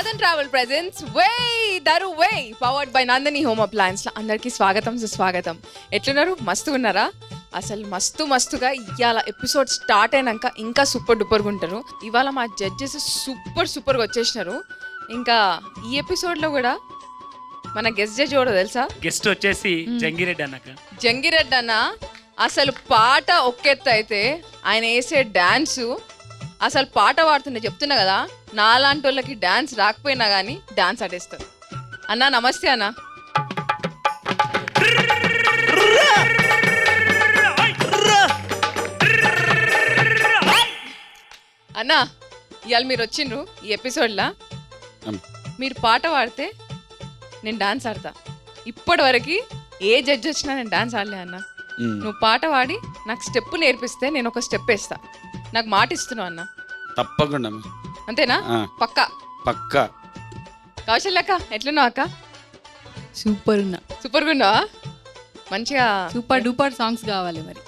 Radhan Travel presents Way Daru Way powered by Nandini Home Appliance. అందరికీ స్వాగతం సుస్వాగతం. ఎట్లున్నారు? మస్తుగా ఉన్నారా? అసలు మస్తుగా ఇవాళ ఎపిసోడ్ స్టార్ట్ అయినాక ఇంకా సూపర్ డూపర్గా ఉంటారు. ఇవాళ మా జడ్జెస్ సూపర్గా వచ్చేసినారు. ఇంకా ఈ ఎపిసోడ్లో కూడా మన గెస్ట్ జడ్జ్ కూడా తెలుసా? గెస్ట్ వచ్చేసి జంగిరెడ్డి అన్న. అసలు పాట ఒక్కెత్తు అయితే ఆయన వేసే డాన్సు అసలు పాట పాడుతుండే చెప్తున్నా కదా, నాలాంటి వాళ్ళకి డాన్స్ రాకపోయినా కానీ డాన్స్ ఆడేస్తారు. అన్న నమస్తే అన్న. అన్న ఇవాళ మీరు వచ్చిండ్రు ఈ ఎపిసోడ్లో, మీరు పాట పాడితే నేను డాన్స్ ఆడతా. ఇప్పటి వరకు ఏ జడ్జి వచ్చినా నేను డాన్స్ ఆడలే అన్న. నువ్వు పాట పాడి నాకు స్టెప్ నేర్పిస్తే నేను ఒక స్టెప్ వేస్తా. నాకు మాట ఇస్తున్నావు అన్న. తప్పకుండా. అంతేనా? పక్కా. కౌశల్యక్క ఎట్లున్నావు అక్క? సూపర్గా ఉన్నావా? మంచిగా సూపర్ డూపర్ సాంగ్స్ కావాలి మరి.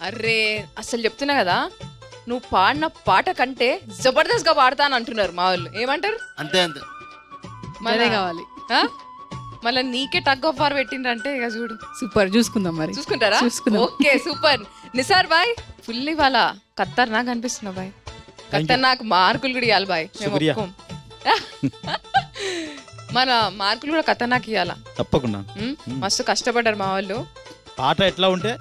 అర్రే అసలు చెప్తున్నా కదా, నువ్వు పాడిన పాట కంటే జబర్దస్త్ గా పాడతాను అంటున్నారు మా వాళ్ళు. ఏమంటారు? అంతే మళ్ళీ కావాలి. మళ్ళీ నీకే టగ్ ఆఫ్ వార్ పెట్టిండ్రంటే ఇక చూడు. సూపర్ చూసుకుందాం మరి. చూసుకుంటారా? Okay super. నిసార్ బాయ్ ఫుల్ ఇవాళ కత్తర్ నాకు అనిపిస్తున్నావు బాయ్. కత్తర్ నాకు మార్కులు కూడా ఇవ్వాలి బాయ్. మేము ఒప్పుకోం. మన మార్కులు కూడా కత్తర్ నాకు ఇవ్వాలా? తప్పకుండా. మస్తు కష్టపడ్డారు మా వాళ్ళు. పాట ఎట్లా ఉంటే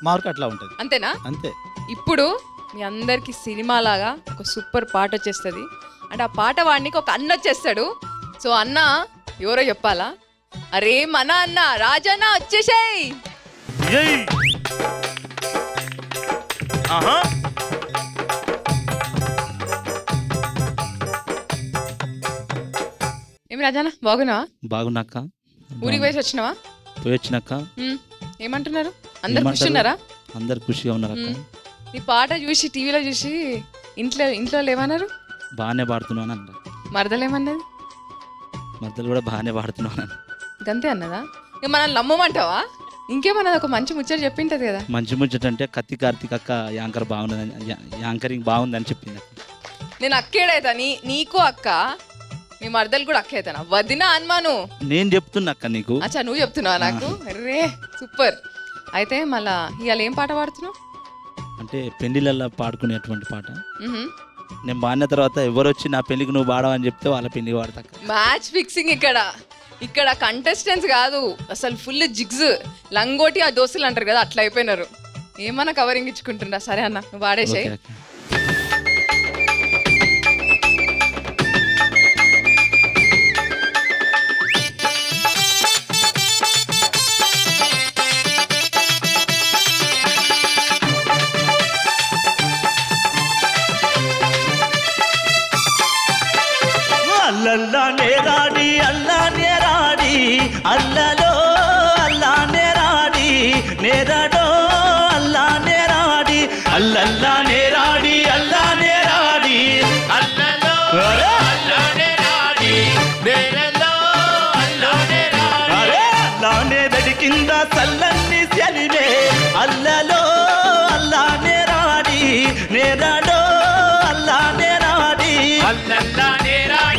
మార్కు అట్లా ఉంటుంది. అంతేనా? అంతే. ఇప్పుడు మీ అందరికి సినిమా లాగా ఒక సూపర్ పాట వచ్చేస్తుంది. అంటే ఆ పాట వాడికి ఒక అన్న వచ్చేస్తాడు. సో అన్న ఎవరో చెప్పాలా? అరే మన అన్న రాజన్న వచ్చేసాయి. ఏమి రాజన్న బాగున్నావా? బాగున్నాక. ఊరికి పోయి వచ్చినావా? పోయి వచ్చినాక ఏమంటున్నారు? అందరు కూర్చున్నారా? అందరు ఖుషిగా ఉన్నారు. నీ పాట చూసి టీవీలో చూసి ఇంట్లో లేవన్నారు? బాగానే పాడుతున్నాను అన్నారు. మరదలు ఏమన్నది? మరదలు కూడా బాగానే పాడుతున్నాను. గంతే అన్నదా? ఇక మనల్ని నమ్మమంటావా? ఇంకేమన్నది? ఒక మంచి ముచ్చట చెప్పింటది కదా. మంచి ముచ్చట అంటే కత్తి కార్తీక్ అక్క యాంకర్ బాగున్నదని, యాంకరింగ్ బాగుందని చెప్పింది. నేను అక్కేడైతా. నీకు అక్క, నీ మరదలు కూడా అక్క అవుతానా? వదినా అన్మాను నేను చెప్తున్నా అక్క నీకు. అచ్చా నువ్వు చెప్తున్నావా నాకు? అరే సూపర్. అయితే మళ్ళా ఇవాళ ఏం పాట పాడుతున్నావు? అంటే పెళ్లిళ్ళల్లో పాడుకునేటువంటి పాట. నేను బాడిన తర్వాత ఎవరు వచ్చి నా పెళ్లికి నువ్వు పాడవని చెప్తే వాళ్ళ పెళ్లికి పాడతా. మ్యాచ్ ఫిక్సింగ్ ఇక్కడ కంటెస్టెంట్స్ కాదు, అసలు ఫుల్ జిగ్స్ లంగోటి ఆ దోస్తులు అంటారు కదా, అట్లా అయిపోయినారు. ఏమన్నా కవరింగ్ ఇచ్చుకుంటుండ్రా? సరే అన్న నువ్వు పాడేసాయి. అల్లల్లానే రాడి అల్లలో అల్లానే రాడి నేరడో అల్లానే రాడి అల్లల్లానే రాడి అల్లలో అల్లానే రాడి నేరలో అల్లానే రాడి అల్లానే దడి కింద చల్లని సెలివే అల్లలో అల్లానే రాడి నేరడో అల్లానే రాడి అల్లల్లానే రాడి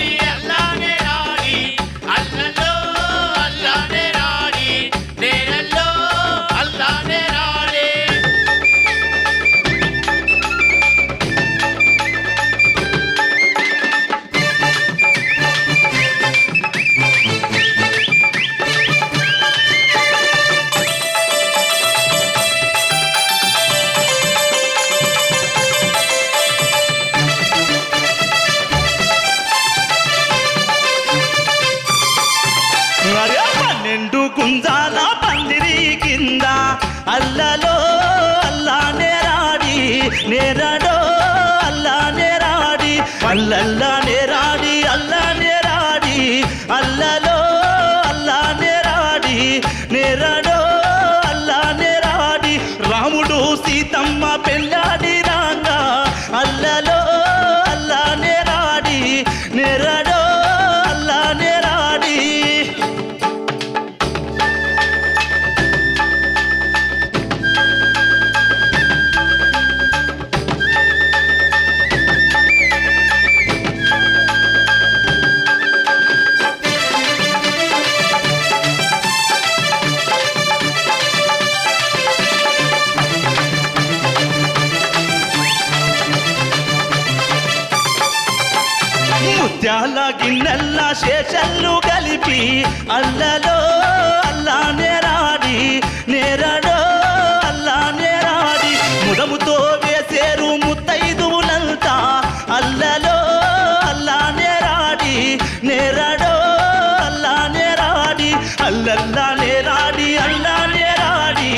కుంజాల పందిరి కింద అల్లలో అల్లానే రాడి నేరడో అల్లానే రాడి అల్లల్లానే రాడి అల్లలో అల్లానే రాడి నేరడో అల్లానే రాడి రాముడు సీతమ్మ పెళ్ళాడి రాంగా అల్లలో అల్లానే రాడి నేరడో అల్లానే రాడి ముత్యాల గిన్నెల్ల శేషల్లు కలిపి అల్లలో అల్లా నేరాడి నేరడో అల్లా నేరాడి ముదముతో వేసేరు ముత్తైదువులంతా అల్లలో అల్లా నేరాడి నేరడో అల్లా నేరాడి అల్లల్లా నేరాడి అల్లా నేరాడి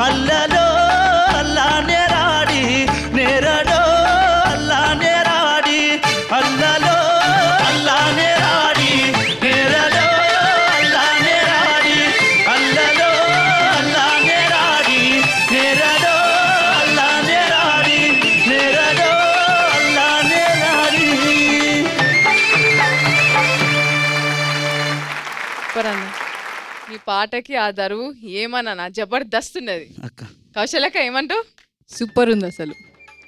అల్లలో అల్లా నేరాడి నేరడో అల్లా నేరాడి అల్లలో అల్లా నేరాడి నేరడో అల్లా నేరాడి అల్లలో అల్లా నేరాడి నేరడో అల్లా నేరాడి నేరడో అల్లా నేరాడి. సూపర్ అన్న మీ పాటకి ఆ దరువు ఏమన్నా జబర్దస్త్ ఉన్నది. అక్క కౌశలక ఏమంటావు? సూపర్ ఉంది అసలు.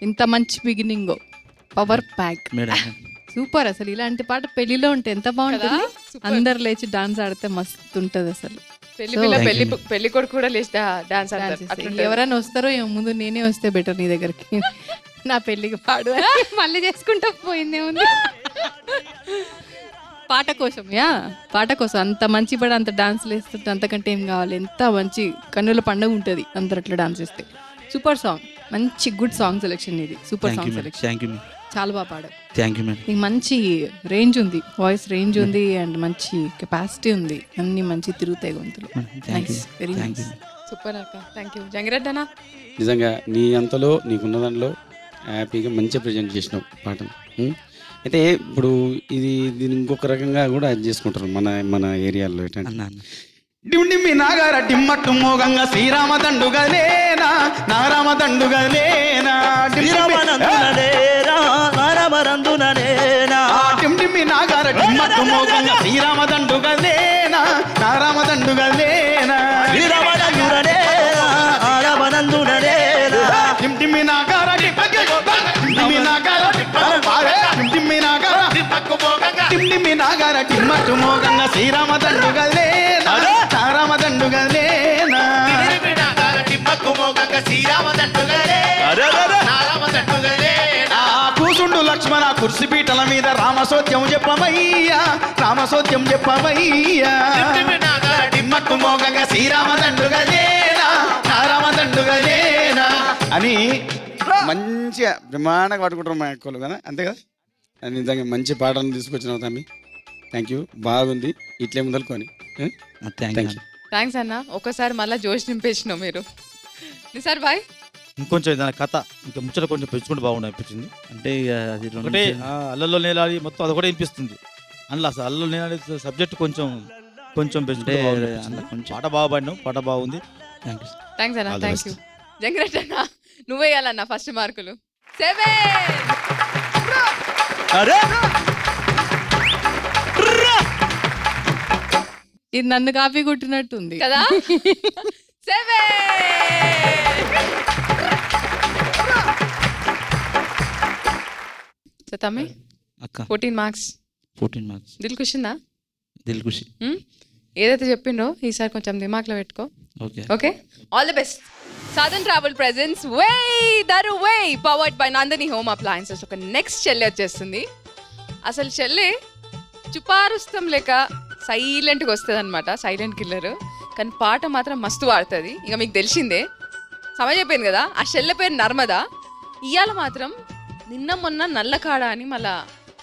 ఇంత మంచి beginning, power pack, madam super. అసలు ఇలాంటి పాట పెళ్లిలో ఉంటే ఎంత బాగుంటుంది. Super. అందరు లేచి డాన్స్ ఆడితే మస్తు ఉంటది అసలు. పెళ్లి So, పిల్ల thank పెళ్లి you. పెళ్లి కొడుకు కూడా లేచి డాన్స్ Dance ఆడతారు. చేస్తే అట్లుంటది. ఎవరైనా వస్తారో ఏమో, ముందు నేనే వస్తే బెటర్ నీ దగ్గరికి. నా పెళ్ళికి పాడు అని మళ్ళీ చేసుకుంటా పోయిందేముంది. పాట కోసం, పాట కోసం అంత మంచి పడ అంత డాన్స్లు వేస్తుంటే అంతకంటే ఏం కావాలి. ఎంత మంచి కన్నుల పండుగ ఉంటుంది అందరు అట్లా డాన్స్ చేస్తే. సూపర్ సాంగ్, మంచి గుడ్ సాంగ్ సెలెక్షన్ ఇది. Super song selection, thank you చాలా బాగా పాడారు. Thank you madam. నీకు మంచి రేంజ్ ఉంది, వాయిస్ రేంజ్ ఉంది, అండ్ మంచి కెపాసిటీ ఉంది. అన్ని మంచి తిరుగుతాయి గొంతులు. Thank you nice, very thank you. Nice. Super అక్క, థ్యాంక్ యూ. జంగిరెడ్డి అన్న నిజంగా నీ అంతలో నీకున్న దాంట్లో హ్యాపీగా మంచిగా ప్రజెంట్ చేసినావు పాటను. అయితే ఇప్పుడు దీన్ని ఇంకొక రకంగా కూడా అది చేసుకుంటారు మన ఏరియాలో. ఏంటంటే అన్న అన్న డిమ్మి నాగార డిమ్మట్టు మోగంగా శ్రీరామ దండుగలేనా నారామ దండుగలేనా శ్రీరామనందునలేరా నారమరందునలేనా డిమ్మి నాగార డిమ్మట్టు మోగంగా శ్రీరామ దండుగలేనా నారామ దండుగలేనా శ్రీరామనందునలేరా నారమనందునలేరా డిమ్మి నాగార డిమ్మి నాగార డిమ్మి నాగార డిమ్మి నాగార డిమ్మట్టు మోగంగా శ్రీరామ దండుగలేనా నారామ దండుగలేనా కూసుండు లక్ష్మణ కుర్సిపీటల మీద రామసోత్యం చెప్పమయ్యా రామసోత్యం చెప్పమయ్యా డిమ్మక్కు మోగంగా శ్రీరామ దండుగలేనా నారామ దండుగలేనా అని మంచిగా బ్రహ్మాండంగా పట్టుకుంటారు మా అక్కలు కదా, అంతే కదా. అది నిజంగా మంచి పాటను తీసుకొచ్చినావు తమ్మి. థ్యాంక్ యూ, బాగుంది. ఇట్లే మొదలుకొని thank thank you. You. Thanks అన్న. ఒకసారి మళ్ళీ జోష్ నింపేసినావు మీరు. నిసార్ బాయ్ ఇంకొంచెం ఏదైనా కథ ఇంకా ముచ్చట కొంచెం పెంచుకుంటే బాగుండు అనిపించింది. అంటే ఇక అది ఒకటే అల్లల్లో నేలాడి మొత్తం అదొకటే వినిపిస్తుంది. అందులో అసలు అల్లలో నేలాడి సబ్జెక్ట్ కొంచెం పెంచుకుంటే కొంచెం పాట బాగా పాడినావు, పాట బాగుంది. Thank you. థ్యాంక్స్ అన్న, All the thank best. You. Jangireddy అన్న నువ్వేయాలన్న ఫస్ట్ మార్కులు 7. అరే ఇది నన్ను కాపీ కొట్టినట్టుంది కదా. 7. సో తమ్మి అక్క 14 మార్క్స్ 14 మార్క్స్. దిల్ ఖుషిందా? దిల్ ఖుషి. ఏదైతే చెప్పిండ్రో ఈసారి కొంచెం దిమాక్లో పెట్టుకో. Okay okay, all the best. Sadhan travel presents వే దరు వే powered by Nandini home appliances. ఒక నెక్స్ట్ చెల్లె వచ్చేస్తుంది. అసలు చెల్లె చుపారుస్తం లేక సైలెంట్గా వస్తుంది అనమాట, సైలెంట్ కిల్లర్. కానీ పాట మాత్రం మస్తు పాడుతుంది. ఇక మీకు తెలిసిందే, సమయం చెప్పింది కదా. ఆ చెల్లె పేరు నర్మదా. ఇవాళ మాత్రం నిన్న మొన్న నల్లకాడ అని మళ్ళా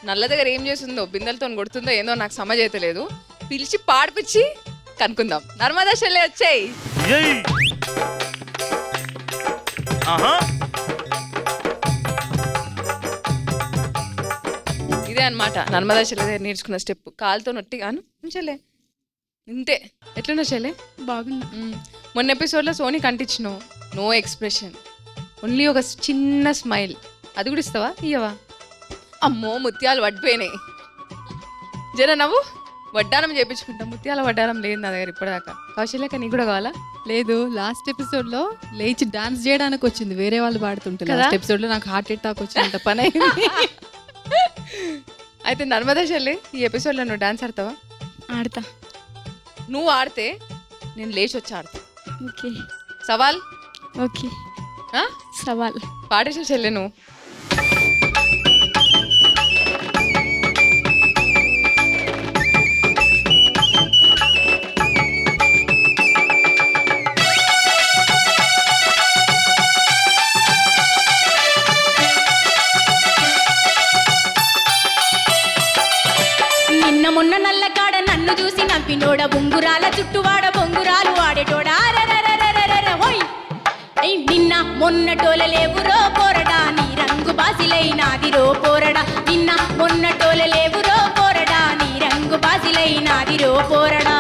నల్ల దగ్గర ఏం చేస్తుందో, బిందెలతో కొడుతుందో ఏందో నాకు సమజ్ అయితే లేదు. పిలిచి పాడిపించి కనుక్కుందాం. నర్మదా చెల్లె వచ్చేయి. ఇదే అనమాట నర్మదా చెల్లె దగ్గర నేర్చుకున్న స్టెప్. కాలుతో నొట్టి కాను చెల్లె ఇంతే. ఎట్లున్నా చెల్లె? బాగుంది. మొన్న ఎపిసోడ్లో సోనీ కంటించినావు, నో ఎక్స్ప్రెషన్, ఓన్లీ ఒక చిన్న స్మైల్. అది కూడా ఇస్తావా? ఇయ్యవా? అమ్మో ముత్యాలు వడ్డిపోయినాయి. జర నవ్వు. వడ్డానం చేయించుకుంటాం. ముత్యాల వడ్డానం లేదు నా దగ్గర ఇప్పటిదాకా. కౌశల్యక నీకు కూడా కావాలా? లేదు, లాస్ట్ ఎపిసోడ్ లో లేచి డాన్స్ చేయడానికి వచ్చింది, వేరే వాళ్ళు పాడుతుంటారు. కదా? లాస్ట్ ఎపిసోడ్ లో నాకు హార్ట్ అటాక్ వచ్చినంత పని అయింది. అయితే నర్మదా చెల్లి ఈ ఎపిసోడ్లో నువ్వు డాన్స్ ఆడతావా? ఆడతా. నువ్వు ఆడితే నేను లేచి వచ్చి ఆడతా. ఓకే సవాల్. ఓకే ఆ? సవాల్. పాడేసిన చెల్లి నువ్వు. మొన్న నల్లకాడ నన్ను చూసి నవ్వినోడ బొంగురాల చుట్టువాడ బొంగురాలు ఆడేటోడ హోయ్ నిన్న మొన్నటోల లేవురో పోరడా నీ రంగు బాసిలైనాదిరో పోరడా నిన్న మొన్నటోల లేవురో పోరడా నీ రంగు బాసిలైనాదిరో పోరడా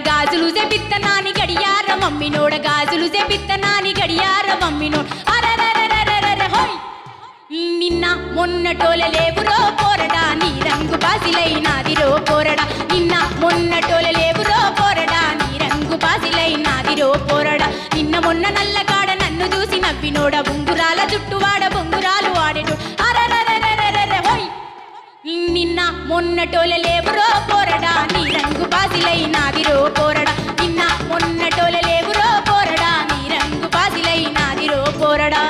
గాజులు చెపిత్తనాని గడియార మమ్మినోడ గాజులు చెపిత్తనాని గడియార మమ్మినోడ హోయ్ నిన్న మొన్నటోల లేవురో పోరడా నీ రంగు బాసిలైనాదిరో పోరడా నిన్న మొన్నటోల లేవురో పోరడా నీ రంగు బాసిలైనాదిరో పోరడా నిన్న మొన్న నల్లకాడ నన్ను చూసి నవ్వినోడ బొంగురాల చుట్టువాడ బొంగురాలు ఆడేటో హోయ్ నిన్న మొన్నటోల లేవురో పోరడా నీ రంగు బాసిలైనాదిరో పోరడా నిన్న మొన్నటోల లేవురో పోరడా నీ రంగు బాసిలైనాదిరో పోరడా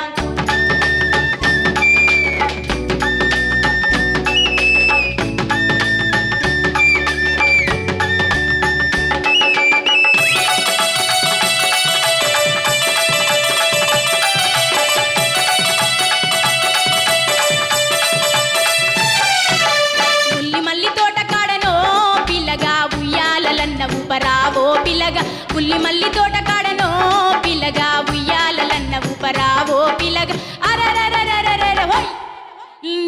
పుల్లి మల్లి తోట కాడనో పిల్లగా ఉయ్యాలన్న ఊపరావో పిల్లగా హోయ్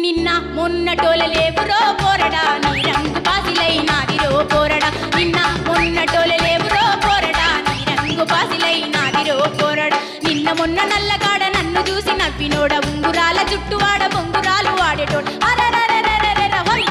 నిన్న మొన్నటోల లేవురో పోరడా నీ రంగు బాసిలైనాదిరో పోరడా నిన్న మొన్నటోల లేవురో పోరడా నీ రంగు బాసిలైనాదిరో పోరడా నిన్న మొన్న నల్లకాడ నన్ను చూసి నవ్వినోడ ఉంగురాల చుట్టువాడ బొంగురాలు ఆడేటోడ హోయ్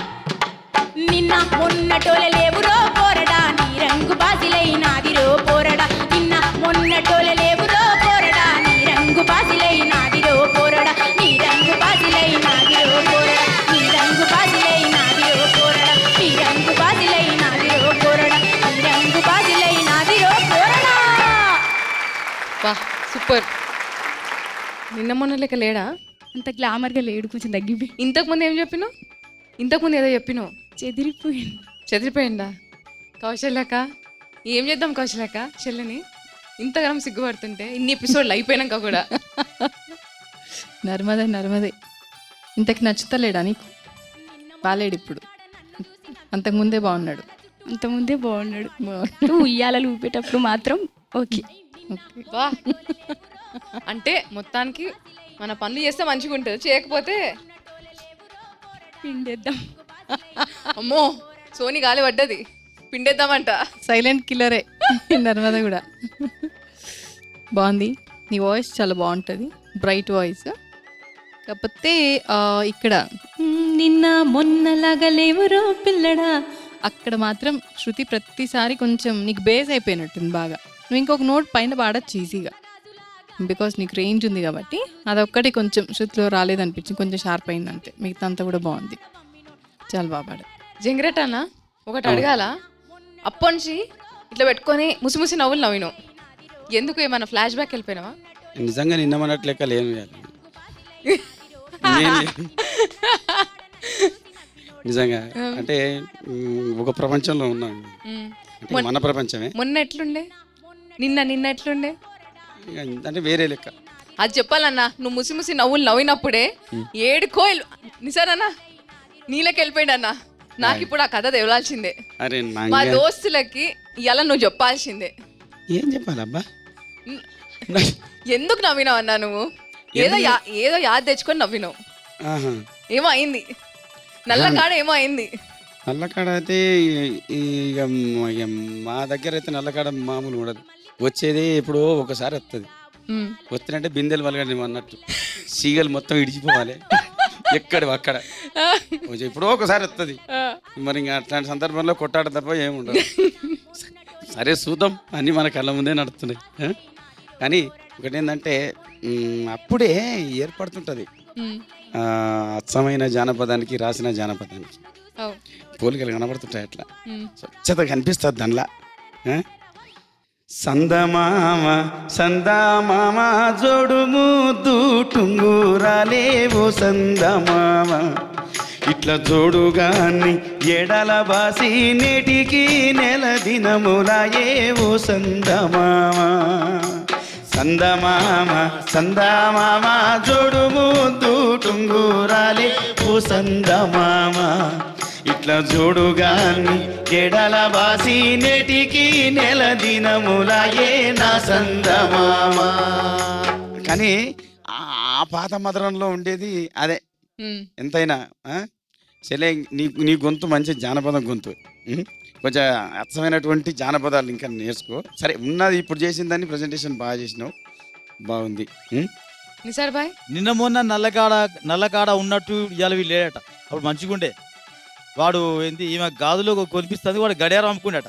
నిన్న మొన్నటోల లేవురో పోరడా నీ రంగు బాసిలైనాదిరో పోరడా నిన్న మొన్నటోల లేవురో పోరడా నీ రంగు బాసిలైనాదిరో పోరడా నీ రంగు బాసిలైనాదిరో పోరడా నీ రంగు బాసిలైనాదిరో పోరడా నీ రంగు బాసిలైనాదిరో పోరడా నీ రంగు బాసిలైనాదిరో పోరడా. వా సూపర్. నిన్న మొన్న లెక్క లేడా? అంత గ్లామర్గా లేడు, కొంచెం తగ్గిపోయి. ఇంతకుముందు ఏం చెప్పినావు? ఇంతకుముందు ఏదో చెప్పినావు. చెదిరిపోయిందా? కౌశల్యక ఏం చేద్దాం కౌశల్యక చెల్లిని ఇంతగానం సిగ్గుపడుతుంటే ఇన్ని ఎపిసోడ్లు అయిపోయినాక కూడా. నర్మదే ఇంతకు నచ్చుతలేడా నీకు? బాలేడు ఇప్పుడు, అంతకుముందే బాగున్నాడు. ఉయ్యాలలు ఊపేటప్పుడు మాత్రం ఓకే. వా అంటే మొత్తానికి మన పనులు చేస్తే మంచిగా ఉంటుంది, చేయకపోతే పిండేద్దాం. అమ్మో సోని గాలి పడ్డది, పిండేద్దామంట. సైలెంట్ కిల్లరే నర్మద కూడా. బాగుంది, నీ వాయిస్ చాలా బాగుంటుంది, బ్రైట్ వాయిస్. కాకపోతే ఇక్కడ నిన్న మొన్నలాగా లేవురో పిల్లడా అక్కడ మాత్రం శృతి ప్రతిసారి కొంచెం నీకు బేస్ అయిపోయినట్టుంది బాగా. నువ్వు ఇంకొక నోట్ పైన పాడచ్చు ఈజీగా, బికాస్ నీకు రేంజ్ ఉంది కాబట్టి. అదొక్కటి కొంచెం శృతిలో రాలేదనిపించింది, కొంచెం షార్ప్ అయింది అంతే. మిగతా అంతా కూడా బాగుంది, చాలా బాగా పాడు. జంగ్రెట్ అన్న ఒకటి అడగాల, అప్పటి నుంచి ఇట్లా పెట్టుకొని ముసిముసి నవ్వులు నవ్వినావు, ఎందుకు? ఏమన్నా ఫ్లాష్ బ్యాక్ వెళ్ళిపోయినావా? నిజంగా నిన్న మనట్లు లెక్క లేను నిజంగా. అంటే ఒక ప్రపంచంలో ఉన్నాను, మన ప్రపంచమే. మొన్న ఎట్లుండే, నిన్న ఎట్లుండే అంటే వేరే లెక్క. అది చెప్పాలన్నా, నువ్వు ముసిముసి నవ్వులు నవ్వినప్పుడే ఏడుకో నిజానన్నా నీళ్ళకి వెళ్ళిపోయాడు అన్న. నాకు ఇప్పుడు ఆ కథ తెవలాల్సిందే. అరే మా దోస్తులకి ఇలా నువ్వు చెప్పాల్సిందే. ఏం చెప్పాలబ్బా? ఎందుకు నవ్వినావు అన్నా నువ్వు? ఏదో యాద్ తెచ్చుకొని నవ్వినావు. ఏమో అయింది, నల్లకాడ ఏమో అయింది. నల్లకాడ అయితే ఇక మా దగ్గర అయితే నల్లకాడ మామూలు ఉండదు, వచ్చేది ఎప్పుడో ఒకసారి వస్తుంది. వస్తుందంటే బిందెలు వలగండి అన్నట్టు, సీగలు మొత్తం ఇడిచిపోవాలి ఎక్కడ అక్కడ, ఎప్పుడో ఒకసారి వస్తుంది. మరి ఇంకా అట్లాంటి సందర్భంలో కొట్టాడ తప్ప ఏముండదు. సరే చూద్దాం, అన్నీ మన కళ్ళ ముందే నడుస్తున్నాయి. కానీ ఒకటి ఏంటంటే అప్పుడే ఏర్పడుతుంటుంది అచ్చమైన జానపదానికి రాసిన జానపదానికి పోలికలు కనబడుతుంటాయి. అట్లా స్వచ్ఛత కనిపిస్తుంది దానిలా. సందమామ సందమామ జోడు టుంగురాలే ఓ సందమామ ఇట్లా జోడుగాన్ని ఎడల బాసి నేటికి నెల దినములాయే ఓ సందమామ సందమామ సందమామ జోడు ముద్దు టుంగురాలే ఓ సందమామ ఇట్లా జోడుగాన్ని ఎడల బాసి నేటికి నెల దినములాయే నా సందమామ. కానీ ఆ పాత మధురంలో ఉండేది అదే ఎంతైనా చెలే నీ గొంతు మంచి జానపద గొంతు, కొంచెం అచ్చమైనటువంటి జానపదాలు ఇంకా నేర్చుకో. సరే ఉన్నది ఇప్పుడు చేసిన దాన్ని ప్రజెంటేషన్ బాగా చేసినావు, బాగుంది. నిసార్ బాయ్ నిన్న మొన్న నల్లకాడ ఉన్నట్టు ఇవాళ వీళ్ళు లేడట. అప్పుడు మంచిగా ఉండే. వాడు ఏంటి ఈమె గాజులు కొనిపిస్తుంది, వాడు గడియారం అమ్ముకున్నాట.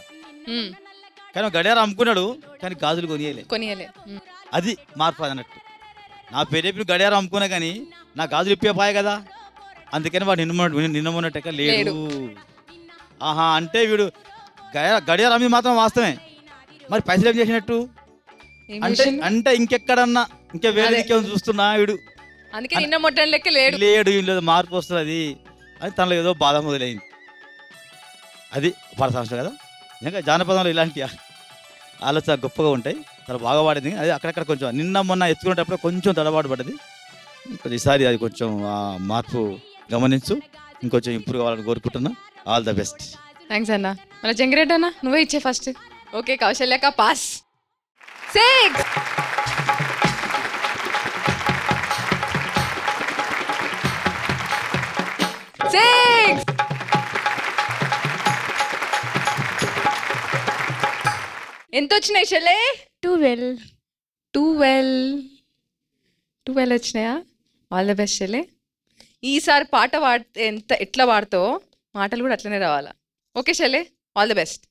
కానీ గడియారం అమ్ముకున్నాడు కానీ గాజులు కొనియలే. అది మార్పు అన్నట్టు. నా పేరు గడియారం అమ్ముకున్నా కానీ నా గాజులు ఇప్పే కదా, అందుకని వాడు నిన్న మొన్నట్టక లేడు. ఆహా అంటే వీడు గడియారం అమ్మి మాత్రం వాస్తవమే, మరి పైసలు ఏం చేసినట్టు అంటే ఇంకెక్కడన్నా ఇంకా వేరే చూస్తున్నా వీడు. అందుకే నిన్న మొట్టం లెక్క లేడు మార్పు వస్తుంది అని తనలో ఏదో బాధ మొదలైంది. అది పాట సంవత్సరం కదా. ఇంకా జానపదంలో ఇలాంటి ఆలోచన గొప్పగా ఉంటాయి. చాలా బాగా పాడింది. అది అక్కడక్కడ కొంచెం నిన్న మొన్న ఎత్తుకునేటప్పుడు కొంచెం తడబాటు పడ్డది. కొంచెం ఈసారి అది కొంచెం మార్పు గమనించు, ఇంకొంచెం ఇంప్రూవ్ కావాలని కోరుకుంటున్నా. All the best. థ్యాంక్స్ అన్న. మళ్ళీ జంగిరెడ్డి అన్న నువ్వే ఇచ్చే ఫస్ట్. Okay కౌశల్యక pass. 6 ఎంత వచ్చినాయి చెల్లే? 12 వచ్చినాయా? ఆల్ ద బెస్ట్ చెల్లే. ఈసారి పాట పాడితే ఎట్లా పాడతావో మాటలు కూడా అట్లనే రావాలా. ఓకే చెల్లే, all the best.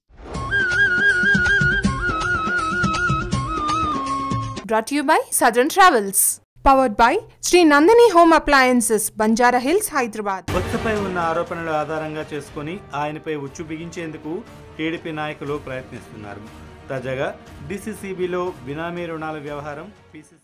Brought to you by Southern Travels. Powered by Sri Nandini Home Appliances, Banjara Hills, Hyderabad. భర్తపై ఉన్న ఆరోపణల ఆధారంగా చేసుకుని ఆయనపై ఉచ్చు బిగించేందుకు టీడీపీ నాయకులు ప్రయత్నిస్తున్నారు. తాజాగా డీసీసీబీలో బినామీ రుణాల వ్యవహారం